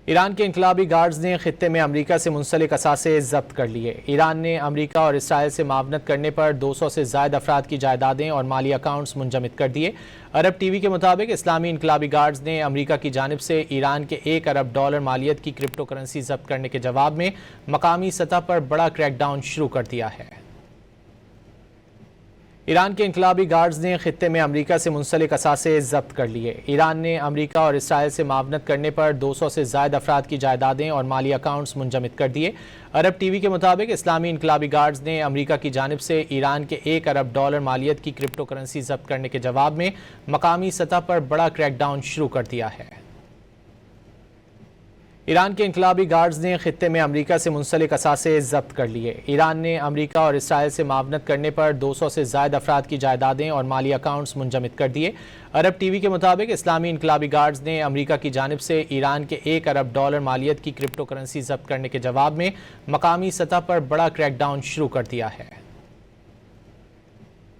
ایران کے انقلابی گارڈز نے خطے میں امریکہ سے منسلک اثاثے ضبط کر لیے۔ ایران نے امریکہ اور اسرائیل سے معاونت کرنے پر 200 سے زائد افراد کی جائیدادیں اور مالی اکاؤنٹس منجمد کر دیے۔ عرب ٹی وی کے مطابق اسلامی انقلابی گارڈز نے امریکہ کی جانب سے ایران کے $1 ارب مالیت کی کرپٹو کرنسی ضبط کرنے کے جواب میں مقامی سطح پر بڑا کریک ڈاؤن شروع کر دیا ہے۔ ایران کے انقلابی گارڈز نے خطے میں امریکہ سے منسلک اثاثے ضبط کر لیے۔ ایران نے امریکہ اور اسرائیل سے معاونت کرنے پر 200 سے زائد افراد کی جائیدادیں اور مالی اکاؤنٹس منجمد کر دیے۔ عرب ٹی وی کے مطابق اسلامی انقلابی گارڈز نے امریکہ کی جانب سے ایران کے $1 ارب مالیت کی کرپٹو کرنسی ضبط کرنے کے جواب میں مقامی سطح پر بڑا کریک ڈاؤن شروع کر دیا ہے۔ ایران کے انقلابی گارڈز نے خطے میں امریکہ سے منسلک اثاثے ضبط کر لیے۔ ایران نے امریکہ اور اسرائیل سے معاونت کرنے پر 200 سے زائد افراد کی جائیدادیں اور مالی اکاؤنٹس منجمد کر دیے۔ عرب ٹی وی کے مطابق اسلامی انقلابی گارڈز نے امریکہ کی جانب سے ایران کے $1 ارب مالیت کی کرپٹو کرنسی ضبط کرنے کے جواب میں مقامی سطح پر بڑا کریک ڈاؤن شروع کر دیا ہے۔